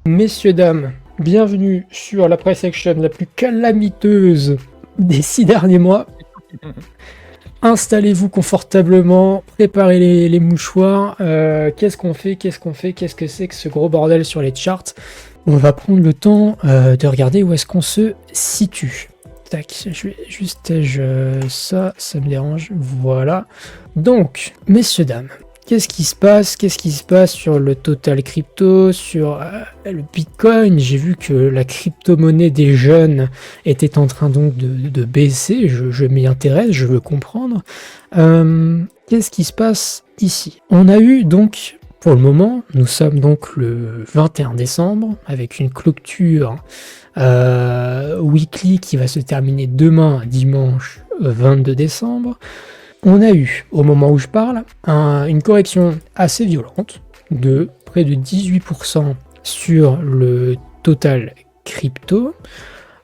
Messieurs, dames, bienvenue sur la price action la plus calamiteuse des 6 derniers mois. Installez-vous confortablement, préparez les mouchoirs. Qu'est-ce qu'on fait? Qu'est-ce que c'est que ce gros bordel sur les charts? On va prendre le temps de regarder où est-ce qu'on se situe. Tac, je vais juste ça me dérange. Voilà. Donc, messieurs, dames, qu'est-ce qui se passe? Qu'est-ce qui se passe sur le total crypto, sur le Bitcoin? J'ai vu que la crypto-monnaie des jeunes était en train donc de baisser. Je m'y intéresse, je veux comprendre. Qu'est-ce qui se passe ici? On a eu donc, pour le moment, nous sommes donc le 21 décembre avec une clôture weekly qui va se terminer demain, dimanche 22 décembre. On a eu, au moment où je parle, une correction assez violente de près de 18% sur le total crypto.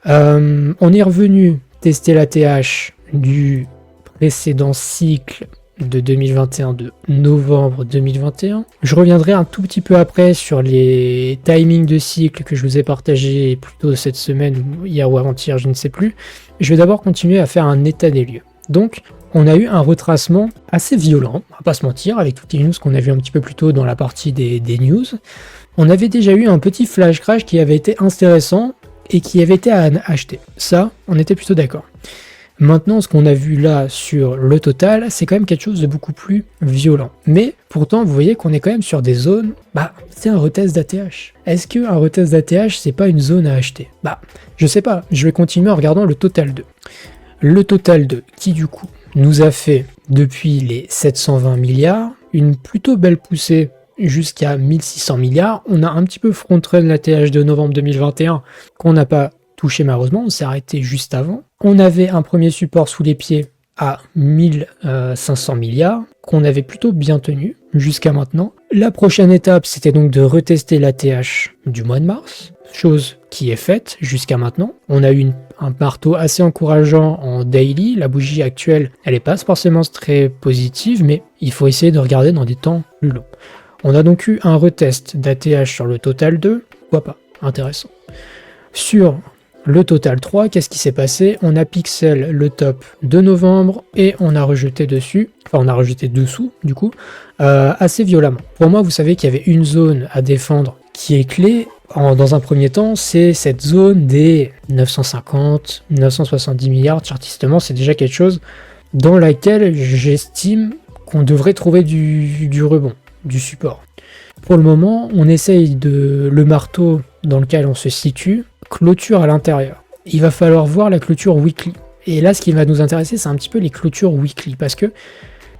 On est revenu tester la TH du précédent cycle de 2021, de novembre 2021. Je reviendrai un tout petit peu après sur les timings de cycle que je vous ai partagé plutôt cette semaine, hier ou avant-hier, je ne sais plus. Je vais d'abord continuer à faire un état des lieux. Donc, on a eu un retracement assez violent, on va pas se mentir, avec toutes les news qu'on a vu un petit peu plus tôt dans la partie des news. On avait déjà eu un petit flash crash qui avait été intéressant et qui avait été à acheter. Ça, on était plutôt d'accord. Maintenant, ce qu'on a vu là sur le total, c'est quand même quelque chose de beaucoup plus violent. Mais pourtant, vous voyez qu'on est quand même sur des zones, c'est un retest d'ATH. Est-ce qu'un retest d'ATH, c'est pas une zone à acheter? Je sais pas, je vais continuer en regardant le total 2. Le total 2, qui du coup nous a fait, depuis les 720 milliards, une plutôt belle poussée jusqu'à 1600 milliards. On a un petit peu front-run la TH de novembre 2021 qu'on n'a pas touché malheureusement, on s'est arrêté juste avant. On avait un premier support sous les pieds à 1500 milliards, qu'on avait plutôt bien tenu jusqu'à maintenant. La prochaine étape, c'était donc de retester la TH du mois de mars, chose qui est faite jusqu'à maintenant. On a eu un marteau assez encourageant en daily. La bougie actuelle, elle n'est pas forcément très positive, mais il faut essayer de regarder dans des temps plus longs. On a donc eu un retest d'ATH sur le total 2, pourquoi pas, intéressant. Sur le total 3, qu'est-ce qui s'est passé? On a pixel le top de novembre et on a rejeté dessus, enfin on a rejeté dessous du coup, assez violemment. Pour moi, vous savez qu'il y avait une zone à défendre qui est clé. Dans un premier temps, c'est cette zone des 950, 970 milliards chartistement. C'est déjà quelque chose dans laquelle j'estime qu'on devrait trouver du rebond, du support. Pour le moment, on essaye le marteau dans lequel on se situe, clôture à l'intérieur. Il va falloir voir la clôture weekly. Et là, ce qui va nous intéresser, c'est un petit peu les clôtures weekly, parce que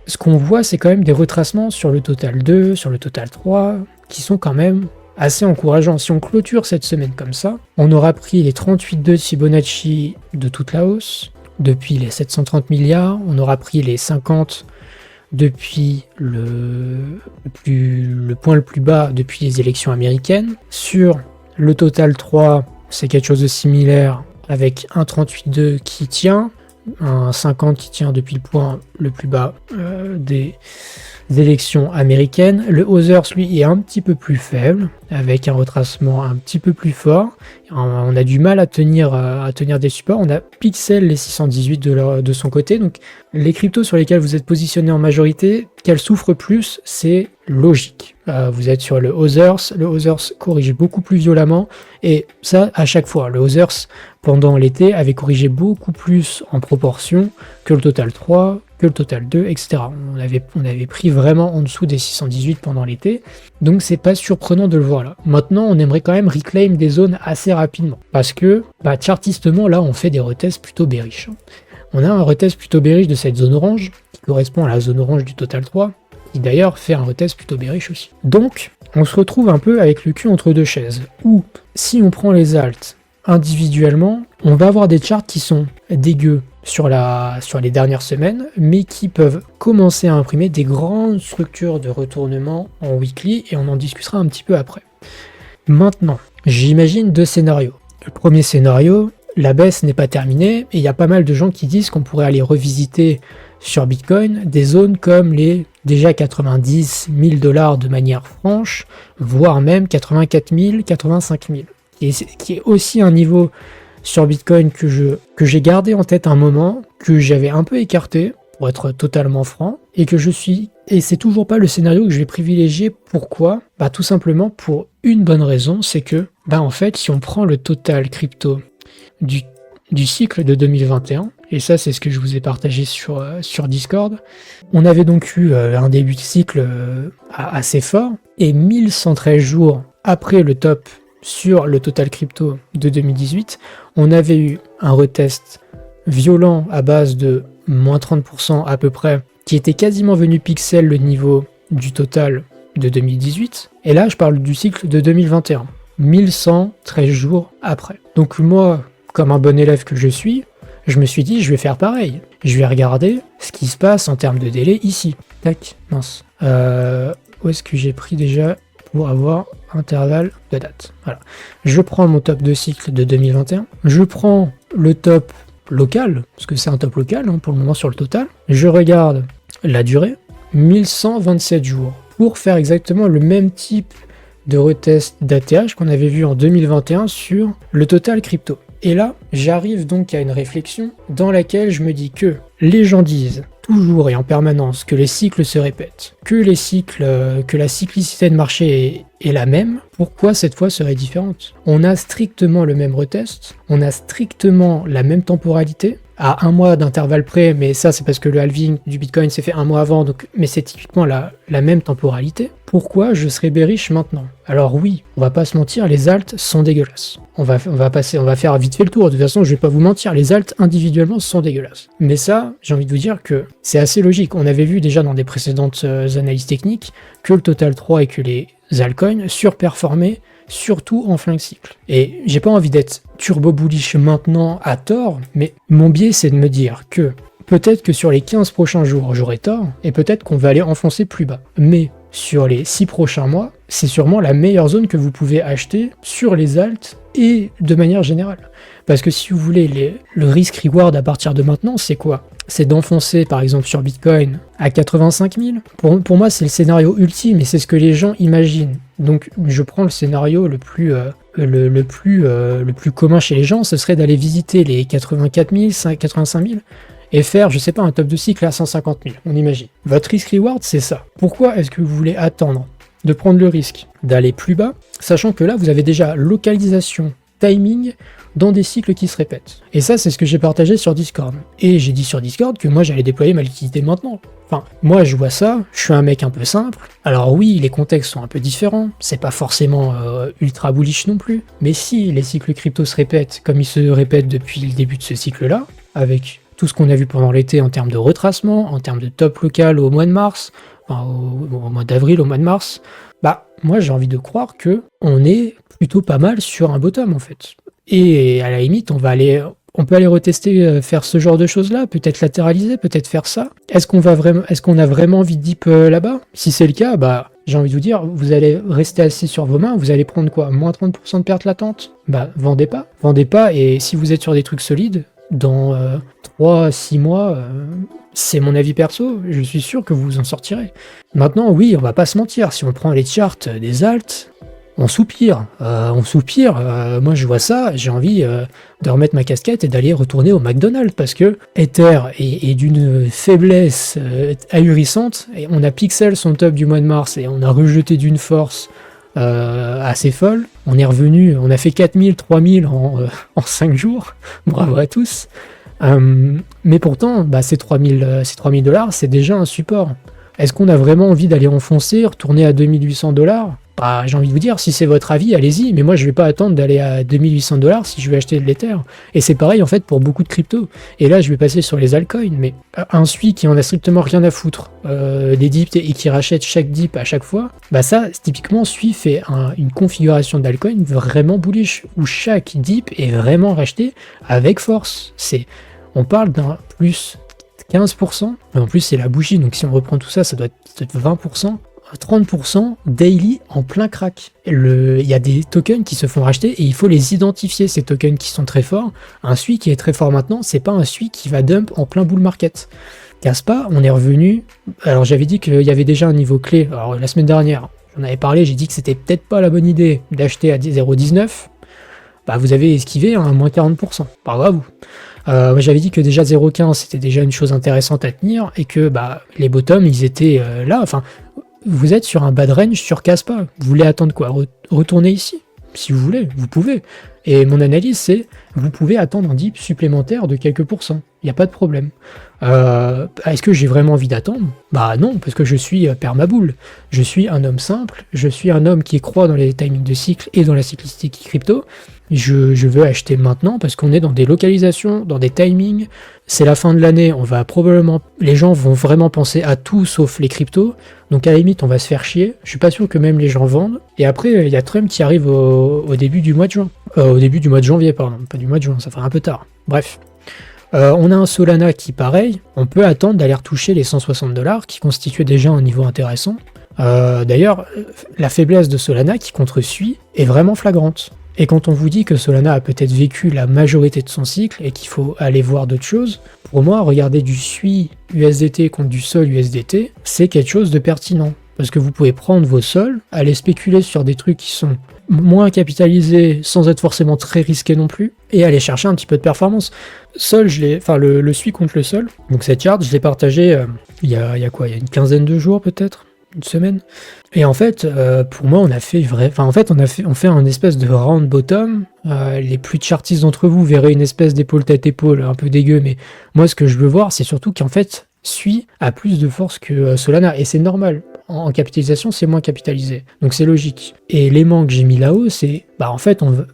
ce qu'on voit, c'est quand même des retracements sur le total 2, sur le total 3, qui sont quand même assez encourageants. Si on clôture cette semaine comme ça, on aura pris les 38,2 de Fibonacci de toute la hausse, depuis les 730 milliards, on aura pris les 50 depuis le point le plus bas depuis les élections américaines. Sur le total 3, c'est quelque chose de similaire avec un 38,2 qui tient, un 50 qui tient depuis le point le plus bas des élections américaines. Le Others, lui, est un petit peu plus faible, avec un retracement un petit peu plus fort. On a du mal à tenir des supports. On a Pixel les 618 de son côté. Donc les cryptos sur lesquels vous êtes positionné en majorité, qu'elles souffrent plus, c'est logique. Vous êtes sur le Others. Le Others corrige beaucoup plus violemment. Et ça, à chaque fois. Le Others, pendant l'été, avait corrigé beaucoup plus en proportion que le total 3, que le total 2, etc. On avait pris vraiment en dessous des 618 pendant l'été, donc c'est pas surprenant de le voir là. Maintenant, on aimerait quand même reclaim des zones assez rapidement, parce que chartistement, là, on fait des retests plutôt bearish. On a un retest plutôt bearish de cette zone orange, qui correspond à la zone orange du total 3, qui d'ailleurs fait un retest plutôt bearish aussi. Donc, on se retrouve un peu avec le cul entre deux chaises, où si on prend les alts individuellement, on va avoir des charts qui sont dégueux sur les dernières semaines, mais qui peuvent commencer à imprimer des grandes structures de retournement en weekly, et on en discutera un petit peu après. Maintenant, j'imagine deux scénarios. Le premier scénario, la baisse n'est pas terminée, et il y a pas mal de gens qui disent qu'on pourrait aller revisiter sur Bitcoin des zones comme les déjà 90 000 $ de manière franche, voire même 84 000, 85 000, qui est aussi un niveau sur Bitcoin que j'ai gardé en tête un moment, que j'avais un peu écarté, pour être totalement franc, et c'est toujours pas le scénario que je vais privilégier. Pourquoi ? Tout simplement pour une bonne raison, c'est que, en fait, si on prend le total crypto du cycle de 2021, et ça c'est ce que je vous ai partagé sur Discord, on avait donc eu un début de cycle assez fort, et 1113 jours après le top sur le total crypto de 2018, on avait eu un retest violent à base de moins 30% à peu près, qui était quasiment venu pixel le niveau du total de 2018, et là je parle du cycle de 2021, 1113 jours après. Donc moi, comme un bon élève que je suis, je me suis dit je vais faire pareil, je vais regarder ce qui se passe en termes de délai ici. Tac, mince. Où est-ce que j'ai pris déjà pour avoir intervalle de date? Voilà. Je prends mon top de cycle de 2021, je prends le top local, parce que c'est un top local pour le moment sur le total, je regarde la durée, 1127 jours, pour faire exactement le même type de retest d'ATH qu'on avait vu en 2021 sur le total crypto. Et là, j'arrive donc à une réflexion dans laquelle je me dis que les gens disent toujours et en permanence que les cycles se répètent, que la cyclicité de marché est la même. Pourquoi cette fois serait différente? On a strictement le même retest, on a strictement la même temporalité, à un mois d'intervalle près, mais ça c'est parce que le halving du Bitcoin s'est fait un mois avant, mais c'est typiquement la même temporalité. Pourquoi je serais bearish maintenant? Alors oui, on va pas se mentir, les alts sont dégueulasses. On va faire vite fait le tour. De toute façon, je vais pas vous mentir, les alts individuellement sont dégueulasses. Mais ça, j'ai envie de vous dire que c'est assez logique. On avait vu déjà dans des précédentes analyses techniques que le Total 3 et que les altcoins surperformaient, surtout en flank cycle. Et j'ai pas envie d'être turbo bullish maintenant à tort, mais mon biais c'est de me dire que peut-être que sur les 15 prochains jours j'aurai tort, et peut-être qu'on va aller enfoncer plus bas. Mais sur les 6 prochains mois, c'est sûrement la meilleure zone que vous pouvez acheter sur les alts et de manière générale. Parce que si vous voulez, le risk-reward à partir de maintenant, c'est quoi? C'est d'enfoncer par exemple sur Bitcoin à 85 000. Pour moi, c'est le scénario ultime et c'est ce que les gens imaginent. Donc je prends le scénario le plus commun chez les gens, ce serait d'aller visiter les 84 000, 85 000 et faire, je sais pas, un top de cycle à 150 000, on imagine. Votre risk-reward, c'est ça. Pourquoi est-ce que vous voulez attendre de prendre le risque d'aller plus bas, sachant que là, vous avez déjà localisation, timing, dans des cycles qui se répètent. Et ça, c'est ce que j'ai partagé sur Discord. Et j'ai dit sur Discord que moi, j'allais déployer ma liquidité maintenant. Enfin, moi, je vois ça, je suis un mec un peu simple. Alors oui, les contextes sont un peu différents, c'est pas forcément ultra bullish non plus. Mais si les cycles crypto se répètent comme ils se répètent depuis le début de ce cycle-là, avec tout ce qu'on a vu pendant l'été en termes de retracement, en termes de top local au mois de mars, enfin, au mois d'avril, au mois de mars, moi j'ai envie de croire que on est plutôt pas mal sur un bottom en fait. Et à la limite, on peut aller retester, faire ce genre de choses-là, peut-être latéraliser, peut-être faire ça. Est-ce qu'on a vraiment envie de dip là-bas? Si c'est le cas, j'ai envie de vous dire, vous allez rester assis sur vos mains, vous allez prendre quoi? Moins 30% de perte latente? Vendez pas, et si vous êtes sur des trucs solides, dans 3-6 mois, c'est mon avis perso, je suis sûr que vous vous en sortirez. Maintenant, oui, on va pas se mentir, si on prend les charts des alts, on soupire. Moi je vois ça, j'ai envie de remettre ma casquette et d'aller retourner au McDonald's, parce que Ether est d'une faiblesse ahurissante, et on a pixel son top du mois de mars, et on a rejeté d'une force assez folle. On est revenu, on a fait 4000, 3000 en 5 jours. Bravo à tous. Mais pourtant, ces 3000 $, c'est déjà un support. Est-ce qu'on a vraiment envie d'aller enfoncer, retourner à 2800 $? J'ai envie de vous dire, si c'est votre avis, allez-y, mais moi je vais pas attendre d'aller à 2800 $ si je veux acheter de l'Ether. Et c'est pareil en fait pour beaucoup de cryptos. Et là je vais passer sur les altcoins, mais un SUI qui en a strictement rien à foutre des dips et qui rachète chaque dip à chaque fois, ça typiquement SUI fait une configuration d'altcoin vraiment bullish, où chaque dip est vraiment racheté avec force. On parle d'un plus 15%, mais en plus c'est la bougie, donc si on reprend tout ça, ça doit être 20%. 30% daily en plein crack. Il y a des tokens qui se font racheter et il faut les identifier, ces tokens qui sont très forts. Un SUI qui est très fort maintenant, c'est pas un SUI qui va dump en plein bull market. Caspa, on est revenu. Alors j'avais dit qu'il y avait déjà un niveau clé. Alors la semaine dernière, j'en avais parlé, j'ai dit que c'était peut-être pas la bonne idée d'acheter à 0,19. Bah vous avez esquivé à moins 40%. Bravo à vous. Moi j'avais dit que déjà 0,15 c'était déjà une chose intéressante à tenir et que bah les bottoms ils étaient là. Enfin, vous êtes sur un bad range sur Caspa. Vous voulez attendre quoi? Retourner ici? Si vous voulez, vous pouvez. Et mon analyse c'est, vous pouvez attendre un dip supplémentaire de quelques pourcents. Il n'y a pas de problème. Est-ce que j'ai vraiment envie d'attendre? Bah non, parce que je suis permaboule. Je suis un homme simple, je suis un homme qui croit dans les timings de cycle et dans la cyclistique crypto. Je veux acheter maintenant parce qu'on est dans des localisations, dans des timings. C'est la fin de l'année, les gens vont vraiment penser à tout sauf les cryptos. Donc à la limite, on va se faire chier. Je suis pas sûr que même les gens vendent. Et après, il y a Trump qui arrive au début du mois de juin. Au début du mois de janvier, pardon. Pas du mois de juin, ça fera un peu tard. Bref. On a un Solana qui, pareil, on peut attendre d'aller retoucher les 160$, qui constituait déjà un niveau intéressant. D'ailleurs, la faiblesse de Solana qui contre-suit est vraiment flagrante. Et quand on vous dit que Solana a peut-être vécu la majorité de son cycle et qu'il faut aller voir d'autres choses, pour moi, regarder du SUI USDT contre du SOL USDT, c'est quelque chose de pertinent. Parce que vous pouvez prendre vos sols, aller spéculer sur des trucs qui sont moins capitalisés sans être forcément très risqués non plus, et aller chercher un petit peu de performance. Sol, le SUI contre le sol, donc cette charte, je l'ai partagée il y a une quinzaine de jours peut-être, une semaine. Et en fait, pour moi, on fait un espèce de round bottom. Les plus chartistes d'entre vous verraient une espèce d'épaule tête épaule, un peu dégueu, mais moi, ce que je veux voir, c'est surtout qu'en fait, SUI a plus de force que Solana, et c'est normal. En capitalisation, c'est moins capitalisé, donc c'est logique. Et l'élément que j'ai mis là-haut, c'est,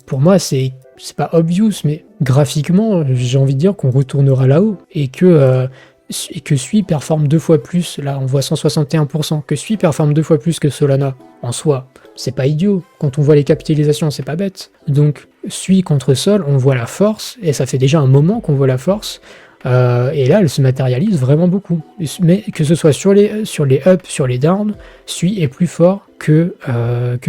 pour moi, c'est pas obvious, mais graphiquement, j'ai envie de dire qu'on retournera là-haut, et que SUI performe 2 fois plus, là on voit 161%, que SUI performe 2 fois plus que Solana, en soi, c'est pas idiot. Quand on voit les capitalisations, c'est pas bête. Donc, SUI contre Sol, on voit la force, et ça fait déjà un moment qu'on voit la force. Et là, elle se matérialise vraiment beaucoup. Mais que ce soit sur les ups, sur les downs, SUI est plus fort que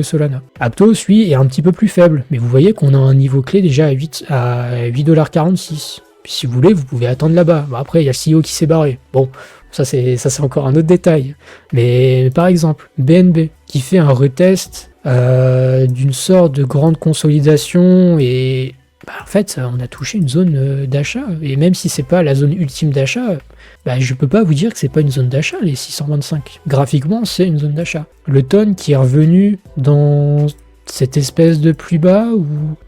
Solana. Apto, SUI est un petit peu plus faible, mais vous voyez qu'on a un niveau clé déjà à 8,46$. Puis si vous voulez, vous pouvez attendre là-bas. Bon, après, il y a le CEO qui s'est barré. Bon, ça c'est encore un autre détail. Mais par exemple, BNB, qui fait un retest d'une sorte de grande consolidation et... en fait, on a touché une zone d'achat, et même si c'est pas la zone ultime d'achat, je peux pas vous dire que c'est pas une zone d'achat, les 625. Graphiquement, c'est une zone d'achat. Le ton qui est revenu dans cette espèce de plus bas,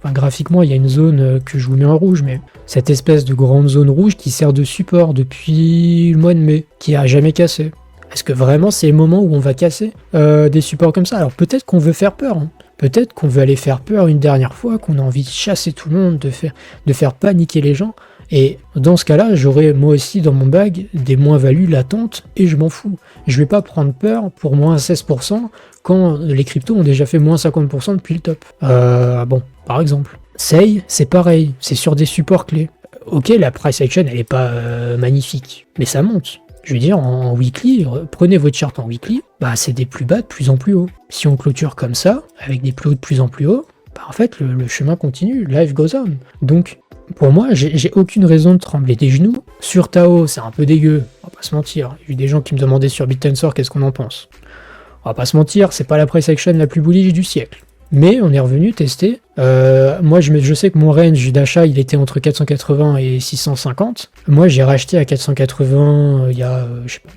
graphiquement, il y a une zone que je vous mets en rouge, mais cette espèce de grande zone rouge qui sert de support depuis le mois de mai, qui a jamais cassé. Est-ce que vraiment c'est le moment où on va casser des supports comme ça? Alors peut-être qu'on veut faire peur, hein. Peut-être qu'on veut aller faire peur une dernière fois, qu'on a envie de chasser tout le monde, de faire paniquer les gens. Et dans ce cas-là, j'aurai moi aussi dans mon bag des moins-values latentes et je m'en fous. Je vais pas prendre peur pour moins 16% quand les cryptos ont déjà fait moins 50% depuis le top. Par exemple. SEI, c'est pareil, c'est sur des supports clés. Ok, la price action, elle est pas magnifique, mais ça monte. Je veux dire, en weekly, prenez votre chart en weekly, c'est des plus bas de plus en plus haut. Si on clôture comme ça, avec des plus hauts de plus en plus haut, en fait, le chemin continue, life goes on. Donc, pour moi, j'ai aucune raison de trembler des genoux. Sur Tao, c'est un peu dégueu, on va pas se mentir. Il y a eu des gens qui me demandaient sur BitTensor qu'est-ce qu'on en pense. On va pas se mentir, c'est pas la price action la plus bullish du siècle. Mais on est revenu tester. Moi, je sais que mon range d'achat, il était entre 480 et 650. Moi, j'ai racheté à 480 il y a,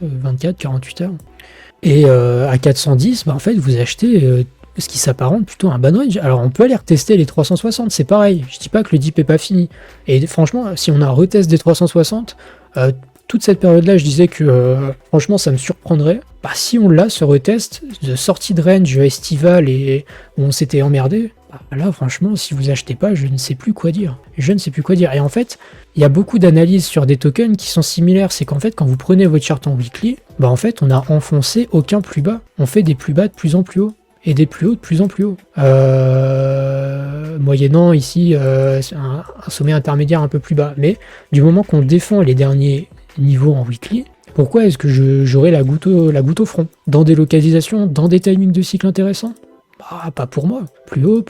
24, 48 heures. Et à 410, en fait, vous achetez ce qui s'apparente plutôt à un bad range. Alors, on peut aller retester les 360, c'est pareil. Je dis pas que le dip est pas fini. Et franchement, si on a un retest des 360, toute cette période-là, je disais que franchement, ça me surprendrait. Si on l'a, ce retest de sortie de range estival et où on s'était emmerdé, là, franchement, si vous achetez pas, je ne sais plus quoi dire. Et en fait, il y a beaucoup d'analyses sur des tokens qui sont similaires. C'est qu'en fait, quand vous prenez votre chart en weekly, en fait, on a enfoncé aucun plus bas. On fait des plus bas de plus en plus haut. Et des plus hauts de plus en plus haut. Moyennant ici un sommet intermédiaire un peu plus bas. Mais du moment qu'on défend les derniers niveaux en weekly, pourquoi est-ce que j'aurais la goutte au front? Dans des localisations, dans des timings de cycle intéressants? Pas pour moi. Plus haut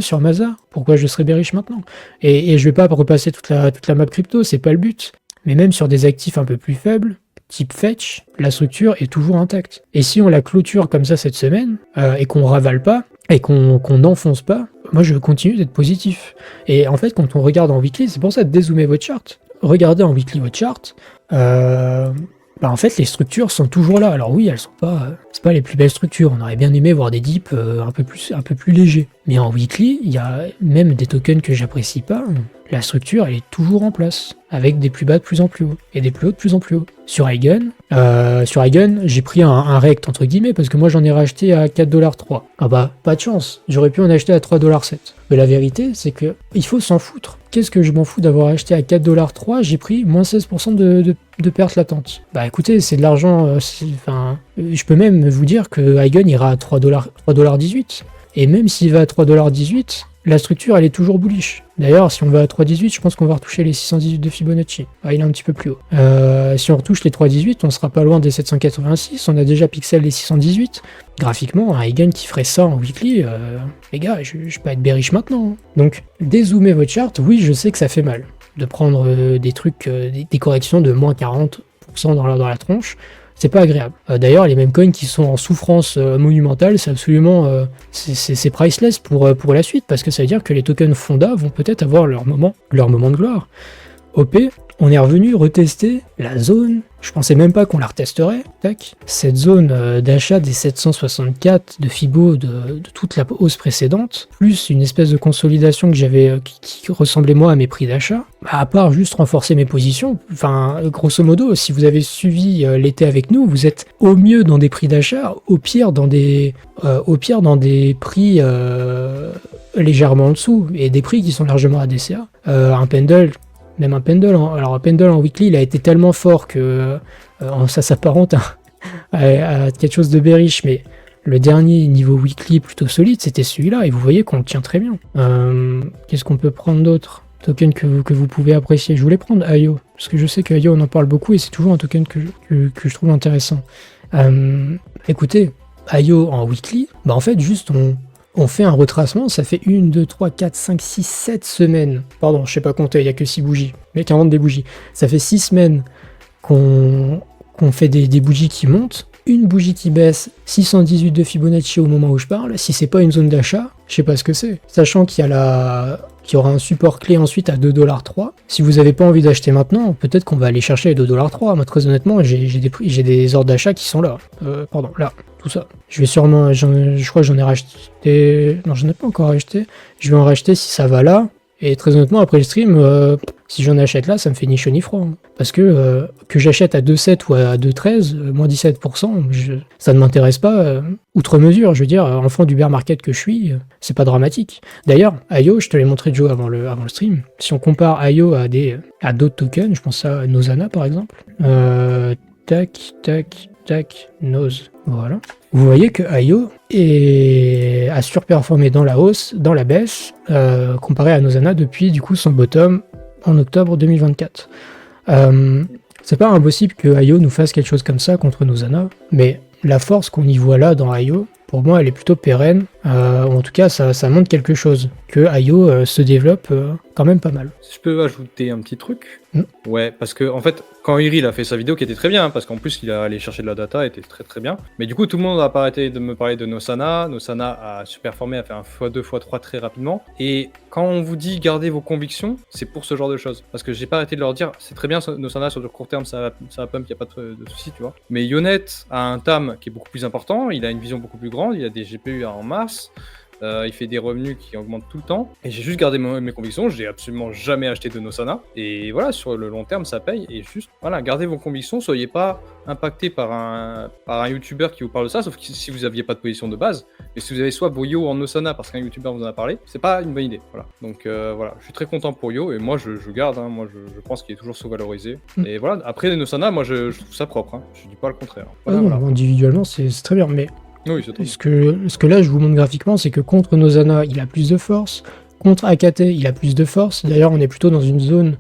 sur Maza. Pourquoi je serais bearish maintenant? Et je vais pas repasser toute la map crypto, c'est pas le but. Mais même sur des actifs un peu plus faibles, type fetch, la structure est toujours intacte. Et si on la clôture comme ça cette semaine, et qu'on ravale pas, et qu'on n'enfonce pas, moi je continue d'être positif. Et en fait, quand on regarde en weekly, c'est pour ça de dézoomer votre chart. Regardez en weekly votre chart, en fait, les structures sont toujours là. Alors oui, elles sont pas, c'est pas les plus belles structures. On aurait bien aimé voir des dips un peu plus légers. Mais en weekly, il y a même des tokens que j'apprécie pas. La structure, elle est toujours en place, avec des plus bas de plus en plus haut et des plus hauts de plus en plus haut. Sur Eigen, j'ai pris un rect entre guillemets parce que moi j'en ai racheté à 4,3$. Ah bah, pas de chance. J'aurais pu en acheter à 3,7$. Mais la vérité, c'est que il faut s'en foutre. Qu'est-ce que je m'en fous d'avoir acheté à 4,3$, j'ai pris moins 16% de pertes latentes. Bah écoutez, c'est de l'argent, je peux même vous dire que Eigen ira à 3,18$. Et même s'il va à 3,18$, la structure elle est toujours bullish. D'ailleurs, si on va à 3,18$, je pense qu'on va retoucher les 618 de Fibonacci. Il est un petit peu plus haut. Si on retouche les 3,18$, on sera pas loin des 786, on a déjà pixel les 618. Graphiquement, un Eigen qui ferait ça en weekly, les gars, je peux être bearish maintenant. Donc, dézoomer votre chart, oui, je sais que ça fait mal. De prendre des trucs, des corrections de moins 40% dans la tronche. C'est pas agréable. D'ailleurs, les mêmes coins qui sont en souffrance monumentale, c'est absolument c'est priceless pour la suite, parce que ça veut dire que les tokens Fonda vont peut-être avoir leur moment de gloire. OP, on est revenu retester la zone. Je pensais même pas qu'on la retesterait. Tac. Cette zone d'achat des 764 de Fibo de toute la hausse précédente, plus une espèce de consolidation que j'avais qui ressemblait moi à mes prix d'achat. À part juste renforcer mes positions, grosso modo, si vous avez suivi l'été avec nous, vous êtes au mieux dans des prix d'achat, au pire dans des prix légèrement en dessous, et des prix qui sont largement à DCA. Un pendle en weekly, il a été tellement fort que ça s'apparente à quelque chose de bearish, mais le dernier niveau weekly plutôt solide, c'était celui-là, et vous voyez qu'on le tient très bien. Qu'est-ce qu'on peut prendre d'autre? Token que vous pouvez apprécier. Je voulais prendre IO, parce que je sais que IO, on en parle beaucoup, et c'est toujours un token que je trouve intéressant. Écoutez, IO en weekly, en fait, juste on fait un retracement, ça fait 1, 2, 3, 4, 5, 6, 7 semaines. Pardon, je sais pas compter, il n'y a que 6 bougies. Mais 40 des bougies. Ça fait 6 semaines qu'on fait des bougies qui montent. Une bougie qui baisse, 618 de Fibonacci au moment où je parle. Si c'est pas une zone d'achat, je sais pas ce que c'est. Sachant qu'il y aura un support clé ensuite à 2,3$. Si vous n'avez pas envie d'acheter maintenant, peut-être qu'on va aller chercher les 2,3$. Moi, très honnêtement, j'ai des ordres d'achat qui sont là. Là, tout ça. Je vais sûrement, je crois que j'en ai racheté. Non, j'en ai pas encore racheté. Je vais en racheter si ça va là. Et très honnêtement, après le stream, si j'en achète là, ça me fait ni chaud ni froid. Parce que j'achète à 2,7 ou à 2,13, moins 17%, ça ne m'intéresse pas outre mesure. Je veux dire, enfant du bear market que je suis, c'est pas dramatique. D'ailleurs, IO, je te l'ai montré Joe avant le stream. Si on compare IO à d'autres tokens, je pense à Nozana par exemple. Tac, Noz. Voilà. Vous voyez que IO a surperformé dans la hausse, dans la baisse, comparé à Nozana depuis du coup son bottom en octobre 2024. C'est pas impossible que IO nous fasse quelque chose comme ça contre Nozana, mais la force qu'on y voit là dans IO, pour moi elle est plutôt pérenne, ou en tout cas ça montre quelque chose, que IO se développe quand même pas mal. Si je peux ajouter un petit truc. Ouais, parce que en fait, quand Iril a fait sa vidéo qui était très bien, parce qu'en plus il a allé chercher de la data, était très très bien. Mais du coup, tout le monde n'a pas arrêté de me parler de Nozana. Nozana a surperformé, a fait un x2, x3 très rapidement. Et quand on vous dit gardez vos convictions, c'est pour ce genre de choses. Parce que j'ai pas arrêté de leur dire, c'est très bien Nozana sur le court terme, ça va pump, y a pas de souci, tu vois. Mais Yonet a un TAM qui est beaucoup plus important, il a une vision beaucoup plus grande, il a des GPU en masse. Il fait des revenus qui augmentent tout le temps. Et j'ai juste gardé mes convictions. J'ai absolument jamais acheté de Nozana. Et voilà, sur le long terme, ça paye. Et juste, voilà, gardez vos convictions. Soyez pas impacté par un YouTuber qui vous parle de ça, sauf que si vous aviez pas de position de base. Mais si vous avez soit vos Yo en Nozana parce qu'un YouTuber vous en a parlé, c'est pas une bonne idée. Voilà. Donc voilà, je suis très content pour Yo. Et moi, je garde. Hein, moi, je pense qu'il est toujours sous-valorisé. Et voilà, après les Nozana, moi, je trouve ça propre. Hein. Je dis pas le contraire. Voilà, voilà. Individuellement, c'est très bien. Mais oui, ce que là je vous montre graphiquement, c'est que contre Nozana il a plus de force, contre AKT il a plus de force. D'ailleurs on est plutôt dans une zone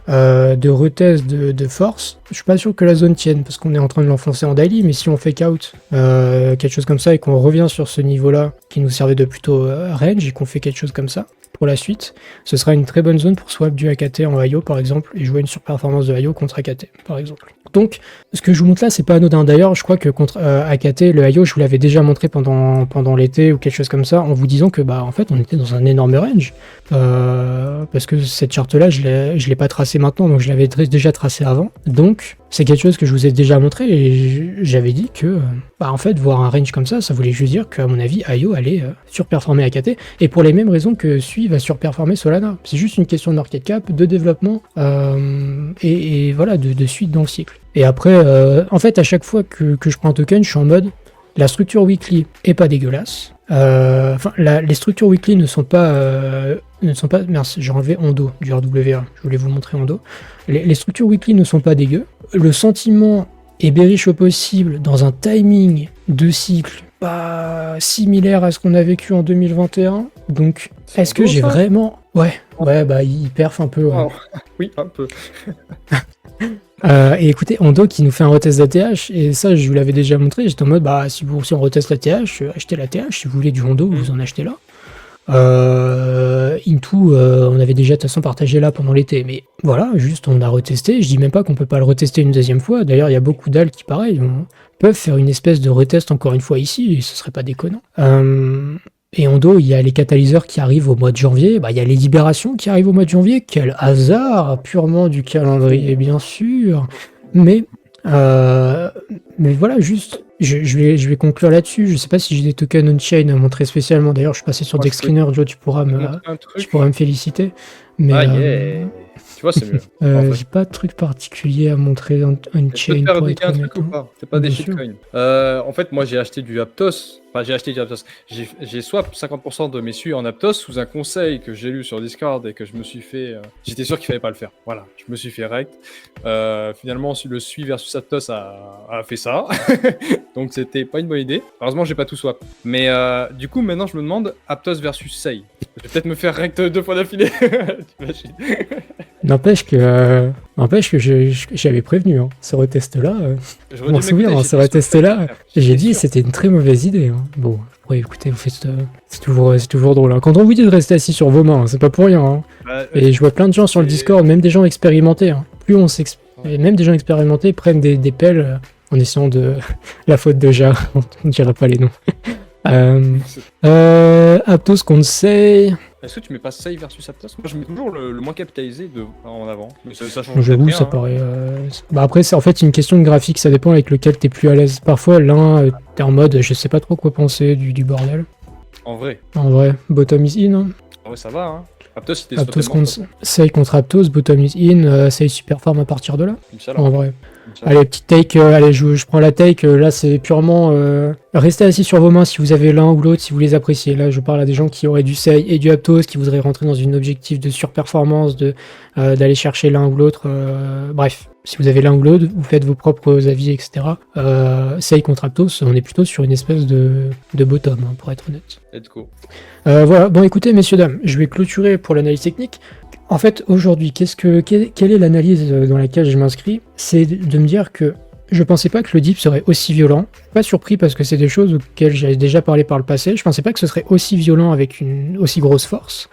de retest de force, je suis pas sûr que la zone tienne, parce qu'on est en train de l'enfoncer en daily, mais si on fait out, quelque chose comme ça, et qu'on revient sur ce niveau-là, qui nous servait de plutôt range, et qu'on fait quelque chose comme ça, pour la suite, ce sera une très bonne zone pour swap du AKT en IO par exemple, et jouer une surperformance de IO contre AKT par exemple. Donc, ce que je vous montre là, c'est pas anodin. D'ailleurs, je crois que contre AKT, le IO, je vous l'avais déjà montré pendant l'été ou quelque chose comme ça, en vous disant que en fait, on était dans un énorme range. Parce que cette charte-là, je l'ai pas tracée maintenant, donc je l'avais déjà tracée avant. Donc, c'est quelque chose que je vous ai déjà montré, et j'avais dit que, en fait, voir un range comme ça voulait juste dire qu'à mon avis, IO allait surperformer AKT, et pour les mêmes raisons que Sui va surperformer Solana. C'est juste une question de market cap, de développement, et voilà, de suite dans le cycle. Et après, en fait, à chaque fois que je prends un token, je suis en mode, la structure weekly est pas dégueulasse. Les structures weekly ne sont pas... Merci, j'ai enlevé Ondo du RWA. Je voulais vous montrer Ondo. Les structures weekly ne sont pas dégueu. Le sentiment est bearish au possible dans un timing de cycle pas similaire à ce qu'on a vécu en 2021. Donc, est-ce que j'ai vraiment... Ouais, il perf un peu. Ouais. Oh. Oui, un peu. Et écoutez, Ondo qui nous fait un retest d'ATH, et ça je vous l'avais déjà montré, j'étais en mode si on reteste l'ATH, achetez l'ATH, si vous voulez du Ondo, vous en achetez là. Into, on avait déjà de toute façon partagé là pendant l'été, mais voilà, juste on a retesté, je dis même pas qu'on peut pas le retester une deuxième fois, d'ailleurs il y a beaucoup d'alts qui pareil, peuvent faire une espèce de retest encore une fois ici, et ce serait pas déconnant. Et Ondo, il y a les catalyseurs qui arrivent au mois de janvier, il y a les libérations qui arrivent au mois de janvier, quel hasard, purement du calendrier bien sûr, mais voilà, juste, je vais conclure là-dessus, je sais pas si j'ai des tokens on-chain à montrer spécialement, d'ailleurs je suis passé sur Dexscreener, Joe, tu pourras me féliciter, mais tu vois, c'est mieux. j'ai pas de truc particulier à montrer on-chain pour être honnête. C'est pas des shitcoins. En fait, moi j'ai acheté du Aptos. Enfin, j'ai swap 50% de mes SUI en Aptos sous un conseil que j'ai lu sur Discord et que je me suis fait. J'étais sûr qu'il fallait pas le faire. Voilà, je me suis fait rect. Finalement, le SUI versus Aptos a fait ça. Donc c'était pas une bonne idée. Heureusement, j'ai pas tout swap. Mais du coup, maintenant je me demande Aptos versus Sei. Je vais peut-être me faire rect 2 fois d'affilée. N'empêche que j'avais prévenu, ce retest-là. Je m'en souviens, ce retest-là, j'ai dit c'était une très mauvaise idée. Bon, après, écoutez, vous faites, c'est toujours drôle. Quand on vous dit de rester assis sur vos mains, c'est pas pour rien. Et je vois plein de gens sur le Discord, même des gens expérimentés. Plus on et même des gens expérimentés prennent des pelles en essayant de la faute de Ja. On ne dira pas les noms. Aptos conseil. Est-ce que tu mets pas Sei versus Aptos? Moi je mets toujours le moins capitalisé en avant. Mais ça change. J'avoue, ça paraît. Après, c'est en fait une question de graphique, ça dépend avec lequel t'es plus à l'aise. Parfois, l'un, t'es en mode je sais pas trop quoi penser du bordel. En vrai, bottom is in. En vrai, ça va, hein. Aptos, Sei contre Aptos, bottom is in, Sei superform à partir de là. Inch'Allah. En vrai. Allez, petite take, je prends la take, là c'est purement restez assis sur vos mains si vous avez l'un ou l'autre, si vous les appréciez. Là je parle à des gens qui auraient du Sei et du Aptos, qui voudraient rentrer dans une objectif de surperformance, d'aller chercher l'un ou l'autre, bref. Si vous avez l'un ou l'autre, vous faites vos propres avis, etc. Sei contre Aptos, on est plutôt sur une espèce de bottom, pour être honnête. Let's go. Voilà, bon écoutez messieurs, dames, je vais clôturer pour l'analyse technique. En fait, aujourd'hui, quelle est l'analyse dans laquelle je m'inscris? C'est de me dire que je pensais pas que le dip serait aussi violent. Je suis pas surpris parce que c'est des choses auxquelles j'avais déjà parlé par le passé. Je pensais pas que ce serait aussi violent avec une aussi grosse force.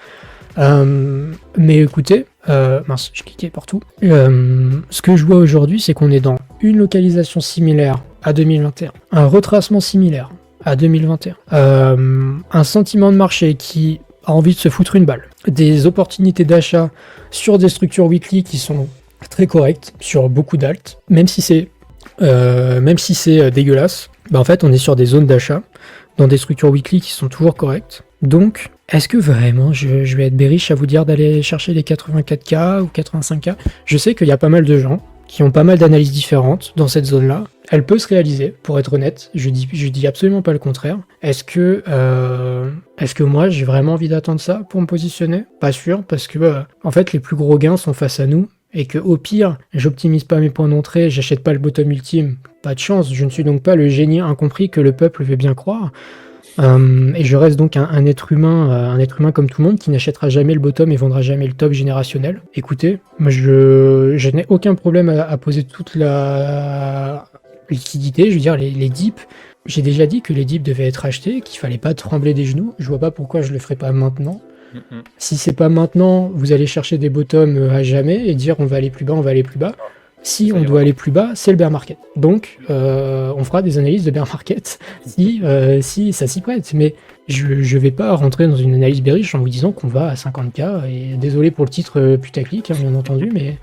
Mais écoutez, mince, je cliquais partout. Ce que je vois aujourd'hui, c'est qu'on est dans une localisation similaire à 2021, un retracement similaire à 2021, un sentiment de marché qui a envie de se foutre une balle, des opportunités d'achat sur des structures weekly qui sont très correctes sur beaucoup d'alt, même si c'est dégueulasse, en fait on est sur des zones d'achat dans des structures weekly qui sont toujours correctes. Donc est-ce que vraiment je vais être bearish à vous dire d'aller chercher les 84K ou 85K? Je sais qu'il y a pas mal de gens qui ont pas mal d'analyses différentes dans cette zone-là. Elle peut se réaliser, pour être honnête, je dis absolument pas le contraire. Est-ce que moi j'ai vraiment envie d'attendre ça pour me positionner? Pas sûr, parce que en fait les plus gros gains sont face à nous, et que au pire, j'optimise pas mes points d'entrée, j'achète pas le bottom ultime, pas de chance, je ne suis donc pas le génie incompris que le peuple veut bien croire. Et je reste donc un être humain comme tout le monde qui n'achètera jamais le bottom et vendra jamais le top générationnel. Écoutez, moi je n'ai aucun problème à poser toute la liquidité, je veux dire les dips. J'ai déjà dit que les dips devaient être achetés, qu'il fallait pas trembler des genoux. Je vois pas pourquoi je le ferais pas maintenant. Si c'est pas maintenant, vous allez chercher des bottoms à jamais et dire on va aller plus bas, on va aller plus bas. Si on doit aller plus bas, c'est le bear market. Donc, on fera des analyses de bear market si ça s'y prête. Mais je vais pas rentrer dans une analyse bearish en vous disant qu'on va à 50K. Et désolé pour le titre putaclic, hein, bien entendu, mais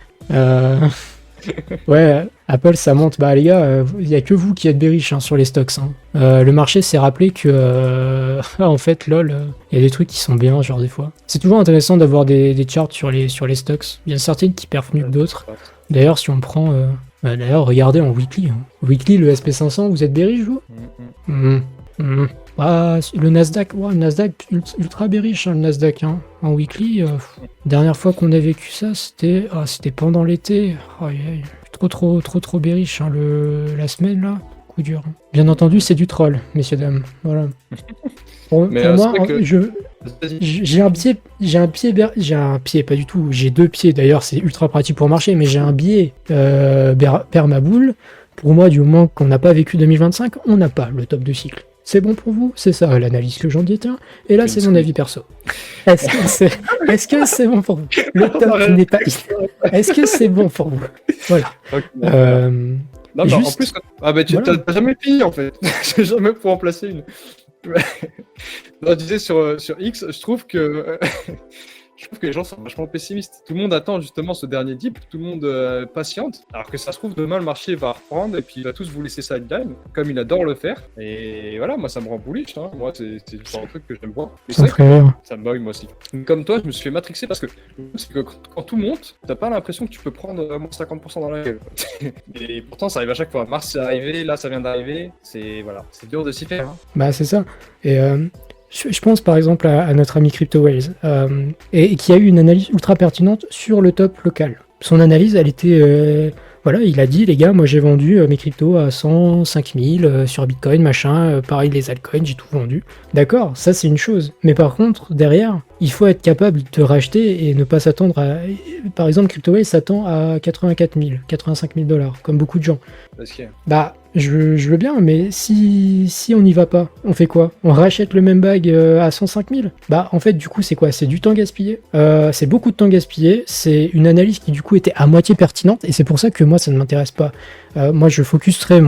ouais, Apple ça monte. Bah les gars, il y a que vous qui êtes bearish sur les stocks. Le marché s'est rappelé que en fait, lol, il y a des trucs qui sont bien, genre des fois. C'est toujours intéressant d'avoir des charts sur les stocks. Il y en a certaines qui perfent mieux que d'autres. D'ailleurs, si on prend... d'ailleurs, regardez en weekly. Weekly, le SP500, vous êtes bearish, vous Ah, le Nasdaq, ultra bearish, le Nasdaq. En weekly, dernière fois qu'on a vécu ça, c'était pendant l'été. Trop bearish, la semaine, là. Coup dur. Bien entendu, c'est du troll, messieurs, dames. Voilà. Pour moi, j'ai un pied, pas du tout, j'ai 2 pieds, d'ailleurs c'est ultra pratique pour marcher, mais j'ai un biais permaboule. Pour moi, du moment qu'on n'a pas vécu 2025, on n'a pas le top de cycle. C'est bon pour vous? C'est ça l'analyse que j'en détiens. Et là, c'est mon avis perso. Est-ce que c'est bon pour vous? Le top n'est pas... Est-ce que c'est bon pour vous? Voilà. Non, mais en plus, t'as jamais pillé en fait. J'ai jamais pu remplacer une. Non, je disais sur X, je trouve que les gens sont vachement pessimistes. Tout le monde attend justement ce dernier dip, tout le monde patiente, alors que ça se trouve demain le marché va reprendre et puis il va tous vous laisser sideline, comme il adore le faire. Et voilà, moi ça me rend bullish, moi c'est le genre de truc que j'aime voir. Et ça me bug moi aussi. Comme toi, je me suis fait matrixer parce que quand tout monte, t'as pas l'impression que tu peux prendre moins 50% dans la gueule. Et pourtant ça arrive à chaque fois. Mars c'est arrivé, là ça vient d'arriver, c'est dur de s'y faire. Bah c'est ça. Et je pense par exemple à notre ami CryptoWays, et qui a eu une analyse ultra pertinente sur le top local. Son analyse, elle était... il a dit, les gars, moi j'ai vendu mes cryptos à 105 000 sur Bitcoin, machin, pareil les altcoins, j'ai tout vendu. D'accord, ça c'est une chose. Mais par contre, derrière, il faut être capable de racheter et ne pas s'attendre à... Par exemple, CryptoWays s'attend à 84 000, 85 000 $, comme beaucoup de gens. Bah, je veux bien, mais si on n'y va pas, on fait quoi? On rachète le même bag à 105 000? Bah, en fait, du coup, c'est quoi? C'est du temps gaspillé. C'est beaucoup de temps gaspillé. C'est une analyse qui, du coup, était à moitié pertinente, et c'est pour ça que moi, ça ne m'intéresse pas. Moi, je focuserai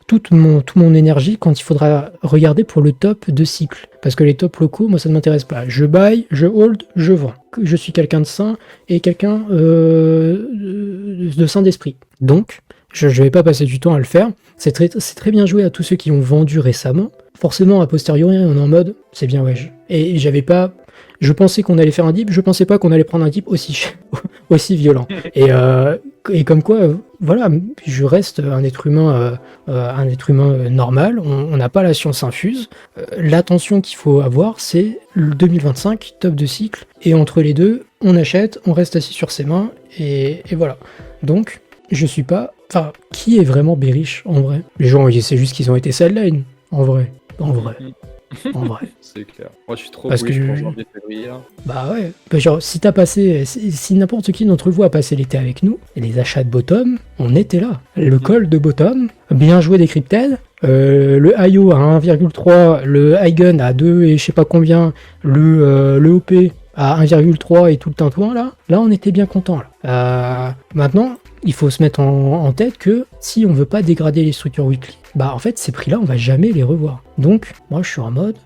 toute mon énergie quand il faudra regarder pour le top de cycle. Parce que les tops locaux, moi, ça ne m'intéresse pas. Je buy, je hold, je vends. Je suis quelqu'un de sain et quelqu'un de sain d'esprit. Donc, je ne vais pas passer du temps à le faire. C'est très bien joué à tous ceux qui ont vendu récemment. Forcément, a posteriori, on est en mode, c'est bien wesh. Et j'avais pas... Je pensais qu'on allait faire un dip, je pensais pas qu'on allait prendre un dip aussi violent. Et comme quoi, voilà, je reste un être humain normal, on n'a pas la science infuse. L'attention qu'il faut avoir, c'est le 2025, top de cycle, et entre les deux, on achète, on reste assis sur ses mains, et voilà. Donc, je suis pas... Enfin, qui est vraiment bearish, en vrai? Les gens, c'est juste qu'ils ont été sideline, en vrai. C'est clair. Moi, je suis trop bullish pour janvier-février. Bah ouais. Bah genre, si n'importe qui d'entre vous a passé l'été avec nous, et les achats de bottom, on était là. Le call de bottom, bien joué Decrypted, le IO à 1,3, le Eigen à 2 et je sais pas combien, le OP à 1,3 et tout le tintouin là on était bien content là. Maintenant, il faut se mettre en tête que si on veut pas dégrader les structures weekly, bah en fait ces prix là on va jamais les revoir. Donc moi je suis en mode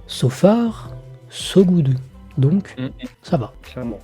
so far so good. Donc ça va. Clairement.